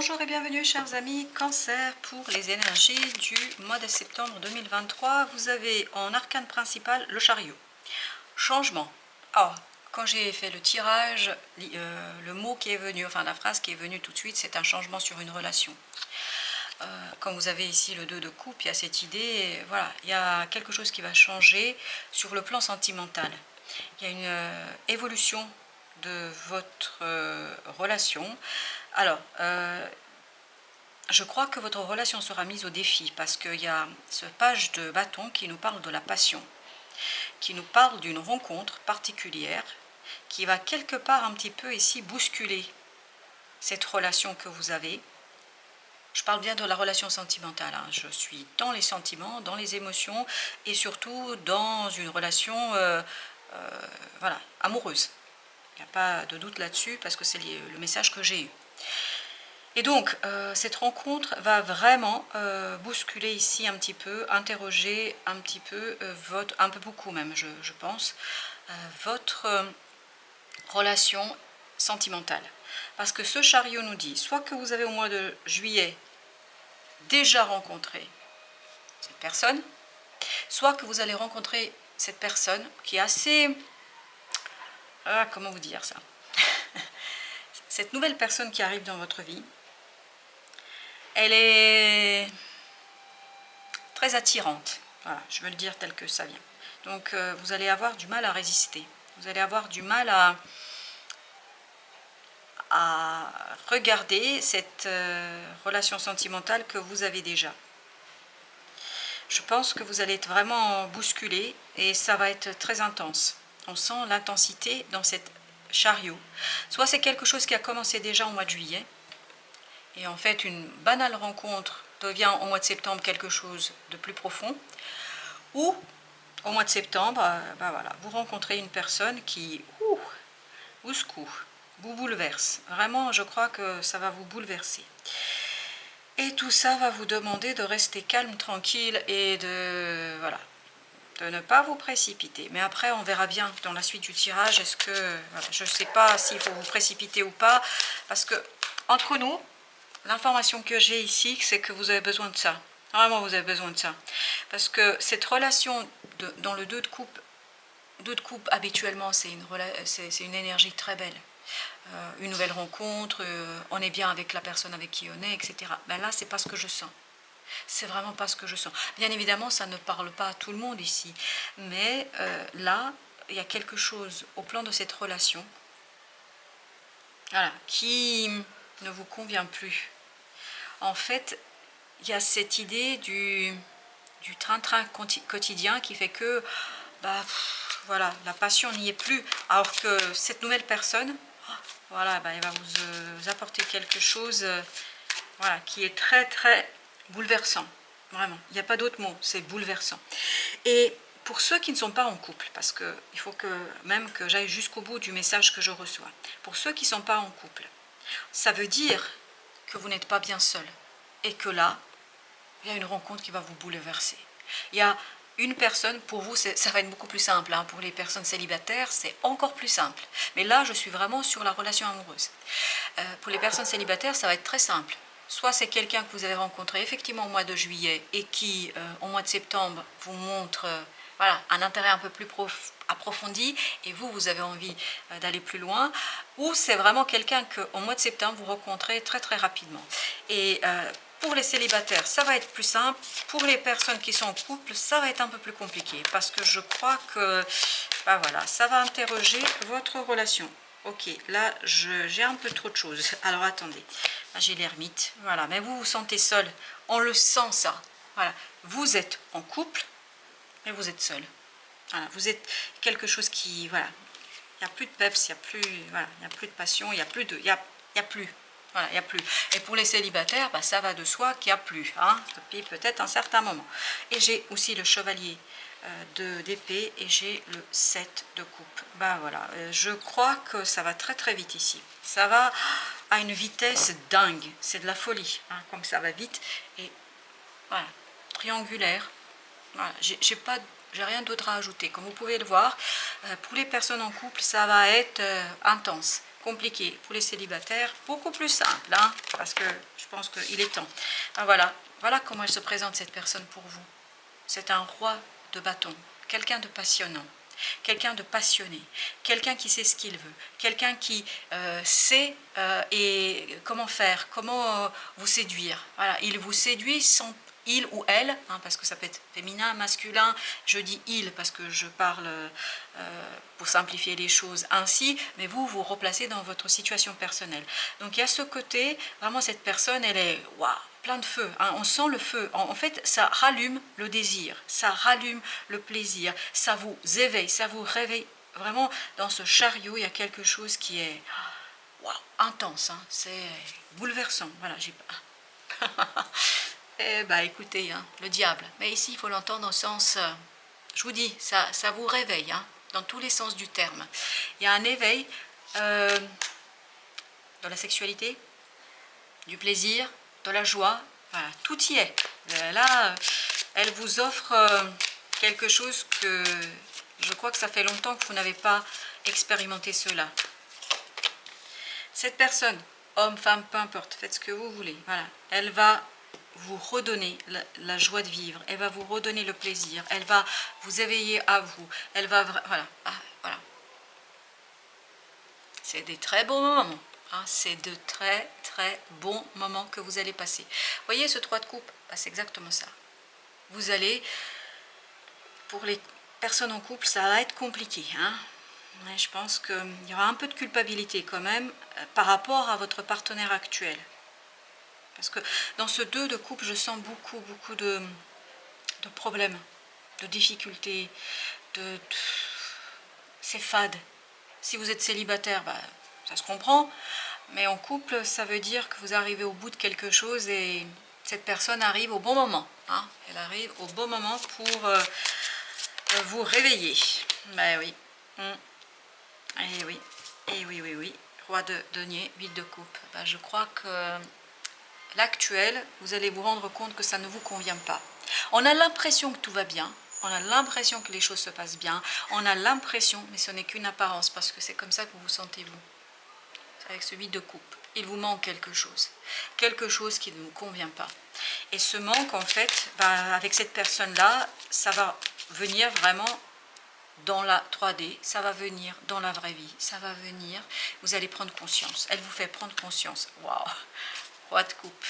Bonjour et bienvenue chers amis Cancer pour les énergies du mois de septembre 2023. Vous avez en arcane principal le chariot. Changement. Alors, quand j'ai fait le tirage, le mot qui est venu, enfin la phrase qui est venue tout de suite, c'est un changement sur une relation. Quand vous avez ici le 2 de coupe, il y a cette idée, voilà, il y a quelque chose qui va changer sur le plan sentimental. Il y a une évolution de votre relation. Alors, je crois que votre relation sera mise au défi parce qu'il y a ce page de bâton qui nous parle de la passion, qui nous parle d'une rencontre particulière qui va quelque part un petit peu ici bousculer cette relation que vous avez. Je parle bien de la relation sentimentale, hein. Je suis dans les sentiments, dans les émotions et surtout dans une relation voilà, amoureuse. Il n'y a pas de doute là-dessus parce que c'est le message que j'ai eu. Et donc, cette rencontre va vraiment bousculer ici un petit peu, interroger un petit peu, un peu beaucoup même, je pense, votre relation sentimentale. Parce que ce chariot nous dit, soit que vous avez au mois de juillet déjà rencontré cette personne, soit que vous allez rencontrer cette personne qui est assez... comment vous dire ça? Cette nouvelle personne qui arrive dans votre vie, elle est très attirante. Voilà, je veux le dire tel que ça vient. Donc vous allez avoir du mal à résister. Vous allez avoir du mal à regarder cette relation sentimentale que vous avez déjà. Je pense que vous allez être vraiment bousculé et ça va être très intense. On sent l'intensité dans cette chariot. Soit c'est quelque chose qui a commencé déjà au mois de juillet, et en fait une banale rencontre devient au mois de septembre quelque chose de plus profond, ou au mois de septembre, voilà, vous rencontrez une personne qui vous secoue, vous bouleverse. Vraiment, je crois que ça va vous bouleverser. Et tout ça va vous demander de rester calme, tranquille et de, voilà, de ne pas vous précipiter. Mais après, on verra bien dans la suite du tirage. Est-ce que, voilà, je ne sais pas s'il faut vous précipiter ou pas, parce que entre nous, l'information que j'ai ici, c'est que vous avez besoin de ça. Vraiment, vous avez besoin de ça. Parce que cette relation dans le 2 de coupe, habituellement, c'est une énergie très belle. Une nouvelle rencontre, on est bien avec la personne avec qui on est, etc. Ben là, c'est pas ce que je sens. C'est vraiment pas ce que je sens. Bien évidemment, ça ne parle pas à tout le monde ici. Mais là, il y a quelque chose au plan de cette relation, voilà, qui ne vous convient plus. En fait, il y a cette idée du train-train quotidien qui fait que voilà, la passion n'y est plus. Alors que cette nouvelle personne, voilà, elle va vous apporter quelque chose voilà, qui est très très bouleversant. Vraiment, il n'y a pas d'autre mot, c'est bouleversant. Et pour ceux qui ne sont pas en couple, parce qu'il faut même que j'aille jusqu'au bout du message que je reçois, pour ceux qui ne sont pas en couple, ça veut dire que vous n'êtes pas bien seul. Et que là, il y a une rencontre qui va vous bouleverser. Il y a une personne, pour vous, ça va être beaucoup plus simple. Hein. Pour les personnes célibataires, c'est encore plus simple. Mais là, je suis vraiment sur la relation amoureuse. Pour les personnes célibataires, ça va être très simple. Soit c'est quelqu'un que vous avez rencontré effectivement au mois de juillet et qui, au mois de septembre, vous montre voilà, un intérêt un peu plus approfondi et vous avez envie d'aller plus loin. Ou c'est vraiment quelqu'un qu'au mois de septembre, vous rencontrez très très rapidement. Et pour les célibataires, ça va être plus simple. Pour les personnes qui sont en couple, ça va être un peu plus compliqué. Parce que je crois que voilà, ça va interroger votre relation. Ok, là, j'ai un peu trop de choses. Alors, attendez. Là, j'ai l'ermite. Voilà, mais vous vous sentez seul. On le sent, ça. Voilà, vous êtes en couple, mais vous êtes seul. Voilà, vous êtes quelque chose qui... Voilà, il n'y a plus de peps, il n'y a plus... Voilà, il n'y a plus de passion, il n'y a plus de... Il y a plus. Voilà, il n'y a plus. Et pour les célibataires, ça va de soi qu'il n'y a plus, hein, depuis peut-être un certain moment. Et j'ai aussi le chevalier d'épée et j'ai le 7 de coupe. Voilà, je crois que ça va très très vite ici. Ça va à une vitesse dingue, c'est de la folie, hein, comme ça va vite. Et voilà, triangulaire. Voilà, j'ai rien d'autre à ajouter. Comme vous pouvez le voir, pour les personnes en couple, ça va être intense. compliqué. Pour les célibataires, beaucoup plus simple, hein, parce que je pense qu'il est temps. Ben voilà, voilà comment elle se présente cette personne pour vous. C'est un roi de bâton, quelqu'un de passionnant, quelqu'un de passionné, quelqu'un qui sait ce qu'il veut, quelqu'un qui sait et comment faire, comment vous séduire. Voilà, il vous séduit sans il ou elle, hein, parce que ça peut être féminin, masculin, je dis il parce que je parle pour simplifier les choses ainsi, mais vous vous replacez dans votre situation personnelle. Donc il y a ce côté, vraiment cette personne, elle est waouh, plein de feu, hein, on sent le feu, en fait ça rallume le désir, ça rallume le plaisir, ça vous éveille, ça vous réveille, vraiment dans ce chariot il y a quelque chose qui est waouh, intense, hein, c'est bouleversant, voilà, j'ai pas... Eh bien, écoutez, hein, le diable. Mais ici, il faut l'entendre au sens, je vous dis, ça vous réveille, hein, dans tous les sens du terme. Il y a un éveil dans la sexualité, du plaisir, de la joie, voilà, tout y est. Là, elle vous offre quelque chose que je crois que ça fait longtemps que vous n'avez pas expérimenté cela. Cette personne, homme, femme, peu importe, faites ce que vous voulez, voilà, elle va vous redonner la joie de vivre, elle va vous redonner le plaisir, elle va vous éveiller à vous, elle va, voilà, voilà. C'est des très bons moments, hein, c'est de très très bons moments que vous allez passer. Vous voyez ce 3 de coupe, bah, c'est exactement ça. Vous allez, pour les personnes en couple, ça va être compliqué, hein. Mais je pense qu'il y aura un peu de culpabilité quand même par rapport à votre partenaire actuel. Parce que dans ce 2 de coupe, je sens beaucoup de problèmes, de difficultés, c'est fade. Si vous êtes célibataire, bah, ça se comprend, mais en couple, ça veut dire que vous arrivez au bout de quelque chose et cette personne arrive au bon moment. Hein. Elle arrive au bon moment pour vous réveiller. Ben oui. Et oui. Et oui, oui, oui. Roi de denier, 8 de coupe. Ben, je crois que l'actuel, vous allez vous rendre compte que ça ne vous convient pas. On a l'impression que tout va bien, on a l'impression que les choses se passent bien, on a l'impression, mais ce n'est qu'une apparence, parce que c'est comme ça que vous vous sentez vous. C'est avec ce 8 de coupe. Il vous manque quelque chose qui ne vous convient pas. Et ce manque, en fait, bah, avec cette personne-là, ça va venir vraiment dans la 3D, ça va venir dans la vraie vie, ça va venir, vous allez prendre conscience. Elle vous fait prendre conscience. Waouh! Roi de coupe.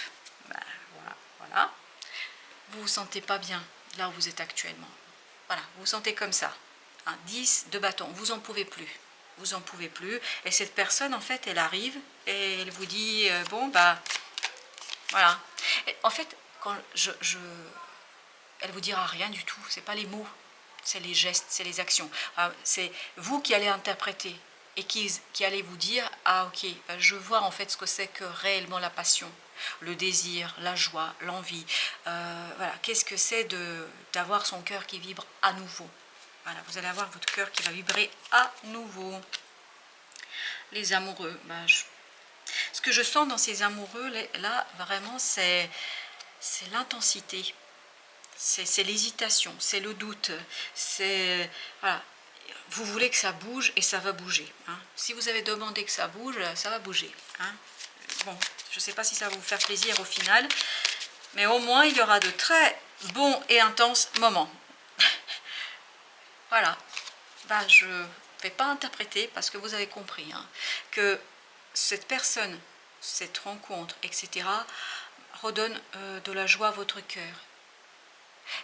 Ben, voilà, voilà. Vous vous sentez pas bien là où vous êtes actuellement. Voilà, vous vous sentez comme ça. 10 de bâton, vous en pouvez plus. Vous en pouvez plus. Et cette personne, en fait, elle arrive et elle vous dit, bon, bah, voilà. Et en fait, quand elle vous dira rien du tout. C'est pas les mots, c'est les gestes, c'est les actions. C'est vous qui allez interpréter et qui allez vous dire, ah ok, je vois en fait ce que c'est que réellement la passion, le désir, la joie, l'envie. Voilà, qu'est-ce que c'est d'avoir son cœur qui vibre à nouveau. Voilà, vous allez avoir votre cœur qui va vibrer à nouveau. Les amoureux, ce que je sens dans ces amoureux là, vraiment, c'est l'intensité. C'est l'hésitation, c'est le doute, c'est... Voilà, vous voulez que ça bouge et ça va bouger. Hein. Si vous avez demandé que ça bouge, ça va bouger. Hein. Bon, je ne sais pas si ça va vous faire plaisir au final, mais au moins il y aura de très bons et intenses moments. Voilà, je ne vais pas interpréter parce que vous avez compris hein, que cette personne, cette rencontre, etc., redonne de la joie à votre cœur.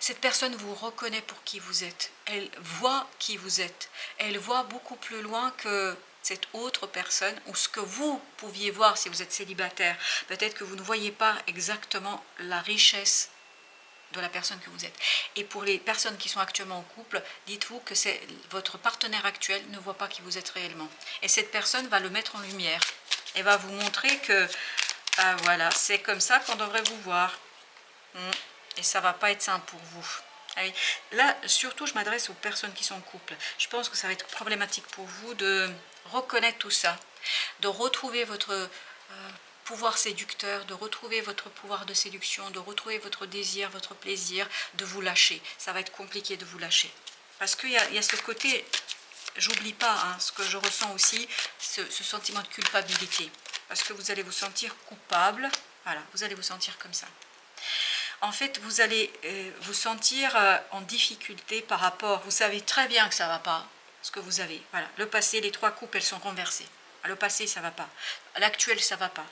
Cette personne vous reconnaît pour qui vous êtes. Elle voit qui vous êtes. Elle voit beaucoup plus loin que cette autre personne ou ce que vous pouviez voir si vous êtes célibataire. Peut-être que vous ne voyez pas exactement la richesse de la personne que vous êtes. Et pour les personnes qui sont actuellement en couple, dites-vous que votre partenaire actuel ne voit pas qui vous êtes réellement. Et cette personne va le mettre en lumière. Elle va vous montrer que, voilà, c'est comme ça qu'on devrait vous voir. Et ça ne va pas être simple pour vous. Allez. Là, surtout, je m'adresse aux personnes qui sont en couple. Je pense que ça va être problématique pour vous de reconnaître tout ça, de retrouver votre pouvoir séducteur, de retrouver votre pouvoir de séduction, de retrouver votre désir, votre plaisir, de vous lâcher. Ça va être compliqué de vous lâcher. Parce qu'il y a ce côté, j'oublie pas hein, ce que je ressens aussi, ce sentiment de culpabilité. Parce que vous allez vous sentir coupable. Voilà, vous allez vous sentir comme ça. En fait, vous allez vous sentir en difficulté par rapport, vous savez très bien que ça ne va pas, ce que vous avez. Voilà, le passé, les 3 coupes, elles sont renversées. Le passé, ça ne va pas. L'actuel, ça ne va pas.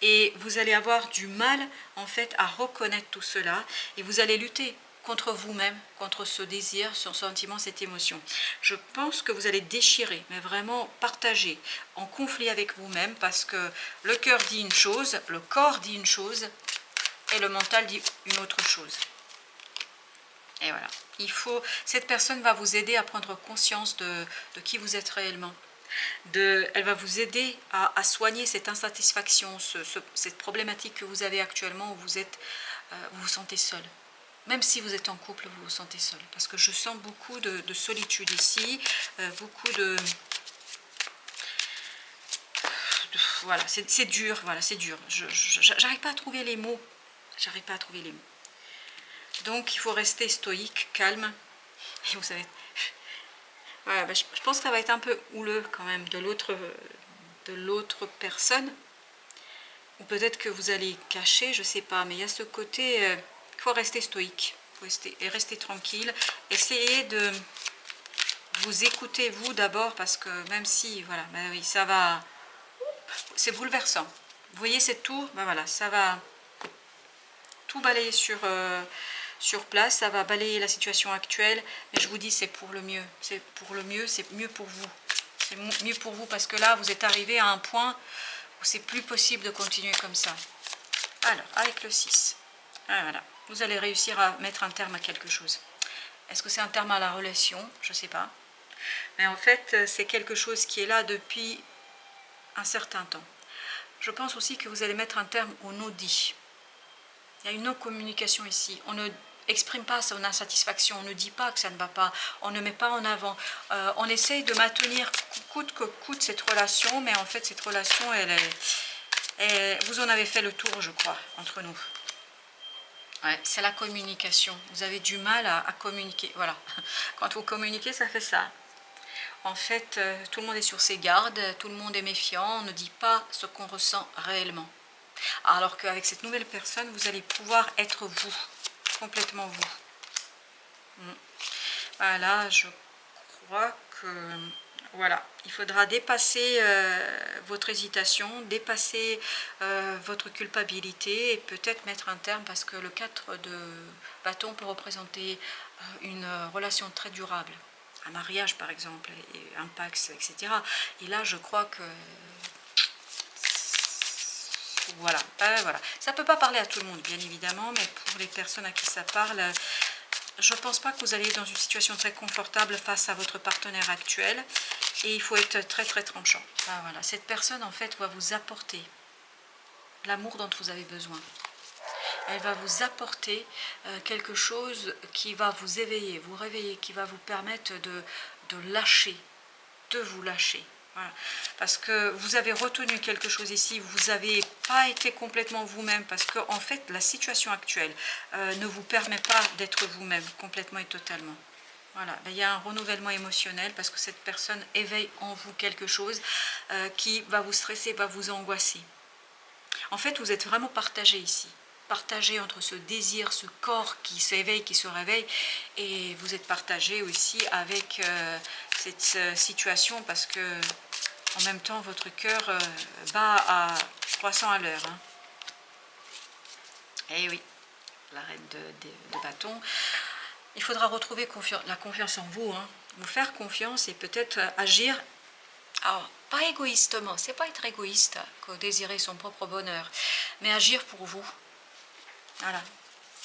Et vous allez avoir du mal, en fait, à reconnaître tout cela. Et vous allez lutter contre vous-même, contre ce désir, ce sentiment, cette émotion. Je pense que vous allez déchirer, mais vraiment partager, en conflit avec vous-même, parce que le cœur dit une chose, le corps dit une chose, et le mental dit une autre chose. Et voilà. Cette personne va vous aider à prendre conscience de qui vous êtes réellement. Elle va vous aider à soigner cette insatisfaction, cette problématique que vous avez actuellement où vous vous sentez seul. Même si vous êtes en couple, vous vous sentez seul. Parce que je sens beaucoup de solitude ici, beaucoup voilà, c'est dur, voilà, c'est dur. J'arrive pas à trouver les mots. J'arrive pas à trouver les mots. Donc il faut rester stoïque, calme. Et vous savez, voilà, je pense que ça va être un peu houleux quand même de l'autre personne. Ou peut-être que vous allez cacher, je sais pas. Mais il y a ce côté, il faut rester stoïque. Il faut rester tranquille. Essayez de vous écouter vous d'abord parce que même si, voilà, ben oui, ça va, c'est bouleversant. Vous voyez cette tour, ben voilà, ça va tout balayer sur place, ça va balayer la situation actuelle, mais je vous dis c'est pour le mieux, c'est pour le mieux, c'est mieux pour vous. C'est mieux pour vous parce que là vous êtes arrivé à un point où c'est plus possible de continuer comme ça. Alors, avec le 6, voilà, vous allez réussir à mettre un terme à quelque chose. Est-ce que c'est un terme à la relation? Je ne sais pas. Mais en fait, c'est quelque chose qui est là depuis un certain temps. Je pense aussi que vous allez mettre un terme au non-dit. Il y a une non-communication ici. On ne exprime pas son insatisfaction, on ne dit pas que ça ne va pas, on ne met pas en avant. On essaye de maintenir coûte que coûte cette relation, mais en fait cette relation, vous en avez fait le tour, je crois, entre nous. Ouais, c'est la communication. Vous avez du mal à communiquer. Voilà. Quand vous communiquez, ça fait ça. En fait, tout le monde est sur ses gardes, tout le monde est méfiant, on ne dit pas ce qu'on ressent réellement. Alors qu'avec cette nouvelle personne, vous allez pouvoir être vous, complètement vous. Voilà, je crois que voilà, il faudra dépasser votre hésitation, dépasser votre culpabilité et peut-être mettre un terme parce que le 4 de bâton peut représenter une relation très durable. Un mariage par exemple, et un pax, etc. Et là, je crois que voilà, voilà. Ça ne peut pas parler à tout le monde, bien évidemment, mais pour les personnes à qui ça parle, je ne pense pas que vous allez dans une situation très confortable face à votre partenaire actuel. Et il faut être très très tranchant. Voilà. Cette personne, en fait, va vous apporter l'amour dont vous avez besoin. Elle va vous apporter quelque chose qui va vous éveiller, vous réveiller, qui va vous permettre de lâcher, de vous lâcher. Voilà. Parce que vous avez retenu quelque chose ici, vous n'avez pas été complètement vous-même, parce que en fait, la situation actuelle ne vous permet pas d'être vous-même complètement et totalement. Voilà, il y a un renouvellement émotionnel parce que cette personne éveille en vous quelque chose qui va vous stresser, va vous angoisser. En fait, vous êtes vraiment partagé ici. Partagé entre ce désir, ce corps qui s'éveille, qui se réveille, et vous êtes partagé aussi avec cette situation parce que en même temps, votre cœur bat à 300 à l'heure. Hein. Eh oui, la reine de bâton. Il faudra retrouver la confiance en vous, hein. Vous faire confiance et peut-être agir, alors pas égoïstement, c'est pas être égoïste que désirer son propre bonheur, mais agir pour vous. Voilà.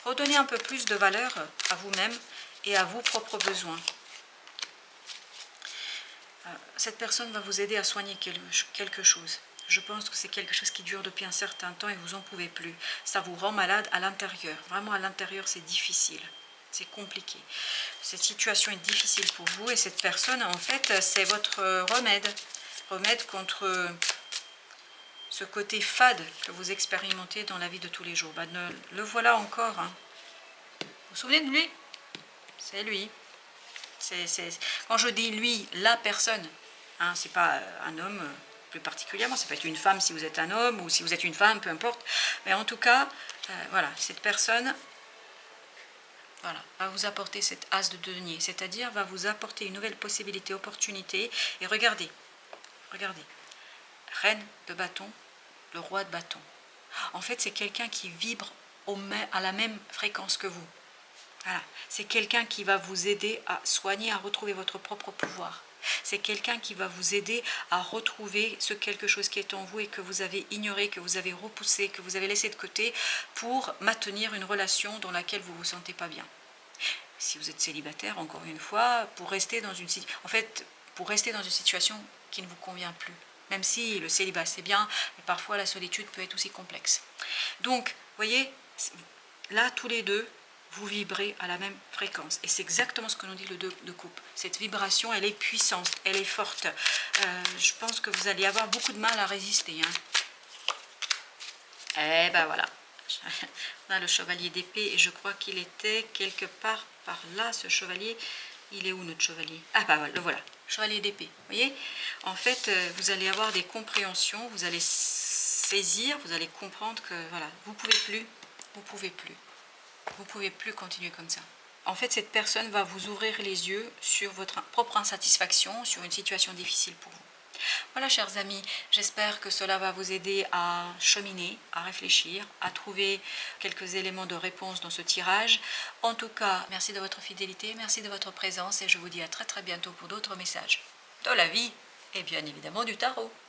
Redonner un peu plus de valeur à vous-même et à vos propres besoins. Cette personne va vous aider à soigner quelque chose. Je pense que c'est quelque chose qui dure depuis un certain temps et vous n'en pouvez plus. Ça vous rend malade à l'intérieur. Vraiment à l'intérieur, c'est difficile. C'est compliqué. Cette situation est difficile pour vous et cette personne, en fait, c'est votre remède. Remède contre ce côté fade que vous expérimentez dans la vie de tous les jours. Le voilà encore. Hein. Vous vous souvenez de lui? C'est lui. Quand je dis lui, la personne, hein, c'est pas un homme plus particulièrement, ça peut être une femme si vous êtes un homme, ou si vous êtes une femme, peu importe. Mais en tout cas, voilà, cette personne, voilà, va vous apporter cet as de denier, c'est-à-dire va vous apporter une nouvelle possibilité, opportunité. Et regardez, regardez, reine de bâton, le roi de bâton. En fait, c'est quelqu'un qui vibre à la même fréquence que vous. Voilà. C'est quelqu'un qui va vous aider à soigner, à retrouver votre propre pouvoir. C'est quelqu'un qui va vous aider à retrouver ce quelque chose qui est en vous et que vous avez ignoré, que vous avez repoussé, que vous avez laissé de côté pour maintenir une relation dans laquelle vous ne vous sentez pas bien. Si vous êtes célibataire, encore une fois, pour rester dans une situation qui ne vous convient plus. Même si le célibat c'est bien, mais parfois la solitude peut être aussi complexe. Donc, vous voyez, là tous les deux, vous vibrez à la même fréquence. Et c'est exactement ce que nous dit le 2 de coupe. Cette vibration, elle est puissante, elle est forte. Je pense que vous allez avoir beaucoup de mal à résister. Et ben voilà. On a le chevalier d'épée et je crois qu'il était quelque part par là, ce chevalier. Il est où notre chevalier? Ah bah le voilà, chevalier d'épée. Vous voyez, en fait, vous allez avoir des compréhensions, vous allez saisir, vous allez comprendre que voilà, vous pouvez plus continuer comme ça. En fait, cette personne va vous ouvrir les yeux sur votre propre insatisfaction, sur une situation difficile pour vous. Voilà, chers amis, j'espère que cela va vous aider à cheminer, à réfléchir, à trouver quelques éléments de réponse dans ce tirage. En tout cas, merci de votre fidélité, merci de votre présence et je vous dis à très très bientôt pour d'autres messages de la vie et bien évidemment du tarot.